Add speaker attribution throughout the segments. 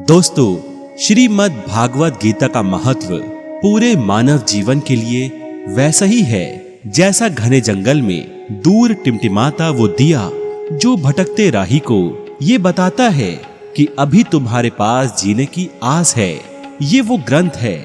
Speaker 1: दोस्तों, श्रीमद् भागवत गीता का महत्व पूरे मानव जीवन के लिए वैसा ही है जैसा घने जंगल में दूर टिमटिमाता वो दिया जो भटकते राही को ये बताता है कि अभी तुम्हारे पास जीने की आस है। ये वो ग्रंथ है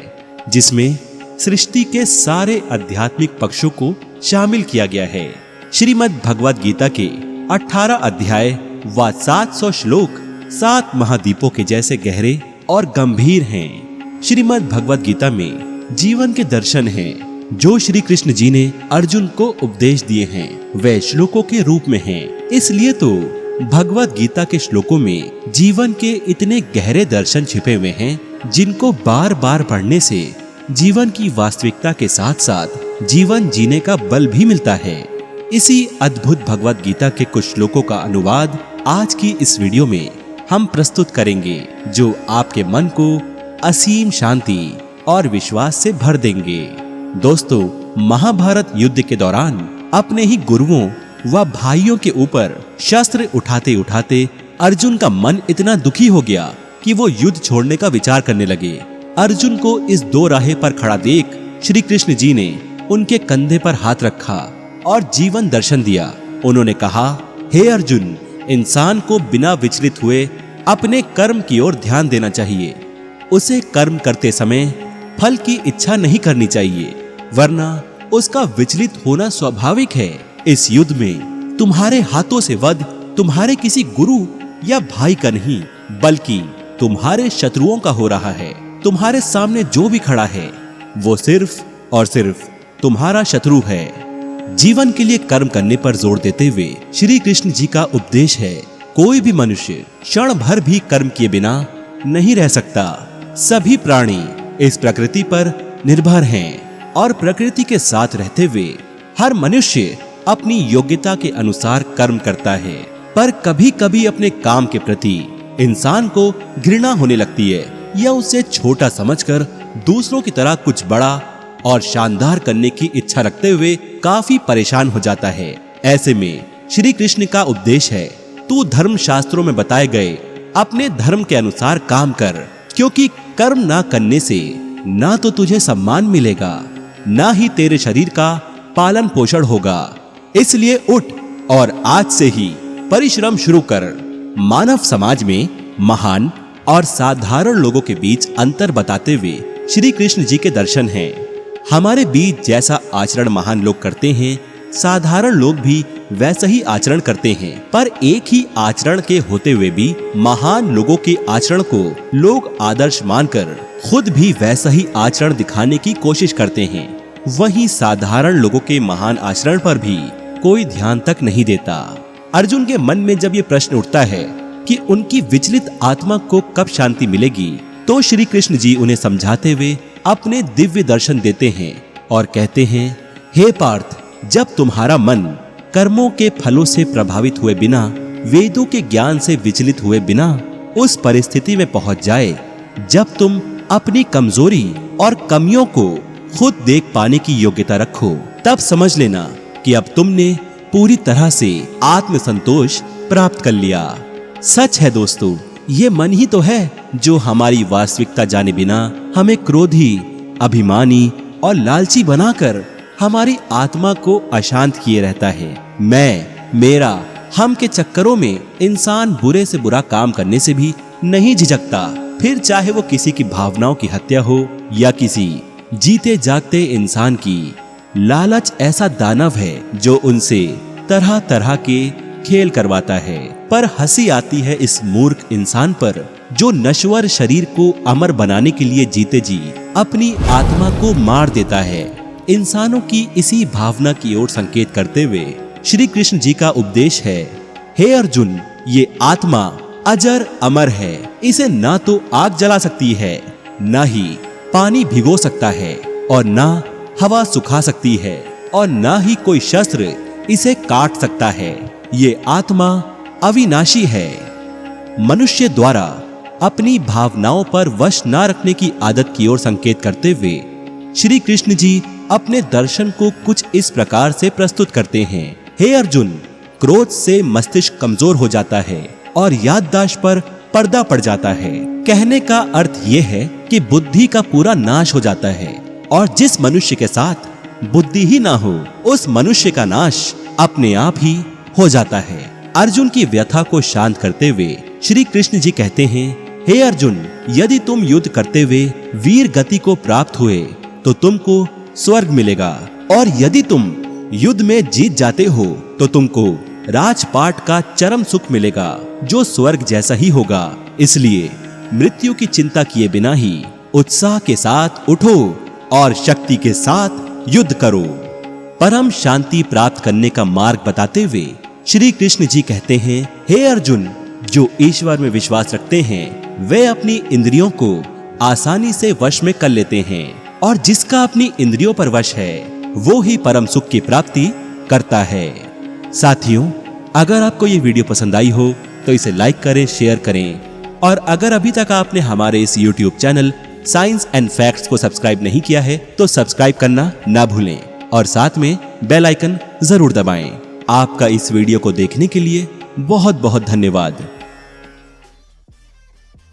Speaker 1: जिसमें सृष्टि के सारे आध्यात्मिक पक्षों को शामिल किया गया है। श्रीमद् भगवत गीता के 18 अध्याय व 700 श्लोक 7 महाद्वीपों के जैसे गहरे और गंभीर हैं। श्रीमद् भगवत गीता में जीवन के दर्शन हैं जो श्री कृष्ण जी ने अर्जुन को उपदेश दिए हैं। वे श्लोकों के रूप में हैं। इसलिए तो भगवत गीता के श्लोकों में जीवन के इतने गहरे दर्शन छिपे हुए हैं जिनको बार बार पढ़ने से जीवन की वास्तविकता के साथ साथ जीवन जीने का बल भी मिलता है। इसी अद्भुत भगवत गीता के कुछ श्लोकों का अनुवाद आज की इस वीडियो में हम प्रस्तुत करेंगे जो आपके मन को असीम शांति और विश्वास से भर देंगे। दोस्तों, महाभारत युद्ध के दौरान अपने ही गुरुओं व भाइयों के ऊपर शस्त्र उठाते उठाते अर्जुन का मन इतना दुखी हो गया कि वो युद्ध छोड़ने का विचार करने लगे। अर्जुन को इस दो राहे पर खड़ा देख श्री कृष्ण जी ने उनके कंधे पर हाथ रखा और जीवन दर्शन दिया। उन्होंने कहा, हे अर्जुन, इंसान को बिना विचलित हुए अपने कर्म की ओर ध्यान देना चाहिए। उसे कर्म करते समय फल की इच्छा नहीं करनी चाहिए, वरना उसका विचलित होना स्वाभाविक है। इस युद्ध में तुम्हारे हाथों से वध तुम्हारे किसी गुरु या भाई का नहीं, बल्कि तुम्हारे शत्रुओं का हो रहा है। तुम्हारे सामने जो भी खड़ा है वो सिर्फ और सिर्फ तुम्हारा शत्रु है। जीवन के लिए कर्म करने पर जोर देते हुए श्री कृष्ण जी का उपदेश है, कोई भी मनुष्य क्षण भर भी कर्म किए बिना नहीं रह सकता। सभी प्राणी इस प्रकृति पर निर्भर हैं और प्रकृति के साथ रहते हुए हर मनुष्य अपनी योग्यता के अनुसार कर्म करता है। पर कभी कभी अपने काम के प्रति इंसान को घृणा होने लगती है या उसे छोटा समझकर दूसरों की तरह कुछ बड़ा और शानदार करने की इच्छा रखते हुए काफी परेशान हो जाता है। ऐसे में श्री कृष्ण का उपदेश है, तू धर्म शास्त्रों में बताए गए अपने धर्म के अनुसार काम कर, क्योंकि कर्म ना करने से ना तो तुझे सम्मान मिलेगा, ना ही तेरे शरीर का पालन पोषण होगा। इसलिए उठ और आज से ही परिश्रम शुरू कर। मानव समाज में महान और साधारण लोगों के बीच अंतर बताते हुए श्री कृष्ण जी के दर्शन हैं। हमारे बीच जैसा आचरण महान लोग करते हैं, साधारण लोग भी वैसा ही आचरण करते हैं। पर एक ही आचरण के होते हुए भी महान लोगों के आचरण को लोग आदर्श मानकर खुद भी वैसा ही आचरण दिखाने की कोशिश करते हैं। वहीं साधारण लोगों के महान आचरण पर भी कोई ध्यान तक नहीं देता। अर्जुन के मन में जब ये प्रश्न उठता है कि उनकी विचलित आत्मा को कब शांति मिलेगी, तो श्री कृष्ण जी उन्हें समझाते हुए अपने दिव्य दर्शन देते हैं और कहते हैं, हे पार्थ, जब तुम्हारा मन कर्मों के फलों से प्रभावित हुए बिना, वेदों के ज्ञान से विचलित हुए बिना उस परिस्थिति में पहुंच जाए जब तुम अपनी कमजोरी और कमियों को खुद देख पाने की योग्यता रखो, तब समझ लेना कि अब तुमने पूरी तरह से आत्मसंतोष प्राप्त कर लिया। सच है दोस्तों, ये मन ही तो है जो हमारी वास्तविकता जाने बिना हमें क्रोधी, अभिमानी और लालची बनाकर हमारी आत्मा को अशांत किए रहता है। मैं, मेरा, हम के चक्करों में इंसान बुरे से बुरा काम करने से भी नहीं झिझकता, फिर चाहे वो किसी की भावनाओं की हत्या हो या किसी जीते जागते इंसान की। लालच ऐसा दानव है जो उनसे तरह तरह के खेल करवाता है। पर हंसी आती है इस मूर्ख इंसान पर जो नश्वर शरीर को अमर बनाने के लिए जीते जी अपनी आत्मा को मार देता है। इंसानों की इसी भावना की ओर संकेत करते हुए श्री कृष्ण जी का उपदेश है, हे अर्जुन, ये आत्मा अजर अमर है। इसे ना तो आग जला सकती है, ना ही पानी भिगो सकता है, और ना हवा सुखा सकती है, और ना ही कोई शस्त्र इसे काट सकता है। ये आत्मा अविनाशी है। मनुष्य द्वारा अपनी भावनाओं पर वश न रखने की आदत की ओर संकेत करते हुए श्री कृष्ण जी अपने दर्शन को कुछ इस प्रकार से प्रस्तुत करते हैं, हे अर्जुन, क्रोध से मस्तिष्क कमजोर हो जाता है और याददाश्त पर पर्दा पड़ जाता है। कहने का अर्थ ये है कि बुद्धि का पूरा नाश हो जाता है और जिस मनुष्य के साथ बुद्धि ही ना हो उस मनुष्य का नाश अपने आप ही हो जाता है। अर्जुन की व्यथा को शांत करते हुए श्री कृष्ण जी कहते हैं, हे अर्जुन, यदि तुम युद्ध करते हुए वीर गति को प्राप्त हुए तो तुमको स्वर्ग मिलेगा और यदि तुम युद्ध में जीत जाते हो तो तुमको राजपाट का चरम सुख मिलेगा जो स्वर्ग जैसा ही होगा। इसलिए मृत्यु की चिंता किए बिना ही उत्साह के साथ उठो और शक्ति के साथ युद्ध करो। परम शांति प्राप्त करने का मार्ग बताते हुए श्री कृष्ण जी कहते हैं, हे अर्जुन, जो ईश्वर में विश्वास रखते हैं वे अपनी इंद्रियों को आसानी से वश में कर लेते हैं और जिसका अपनी इंद्रियों पर वश है वो ही परम सुख की प्राप्ति करता है। साथियों, अगर आपको ये वीडियो पसंद आई हो तो इसे लाइक करें, शेयर करें और अगर अभी तक आपने हमारे इस YouTube channel science and facts को सब्सक्राइब नहीं किया है तो सब्सक्राइब करना ना भूलें और साथ में बेल आइकन जरूर दबाएं। आपका इस वीडियो को देखने के लिए बहुत बहुत धन्यवाद।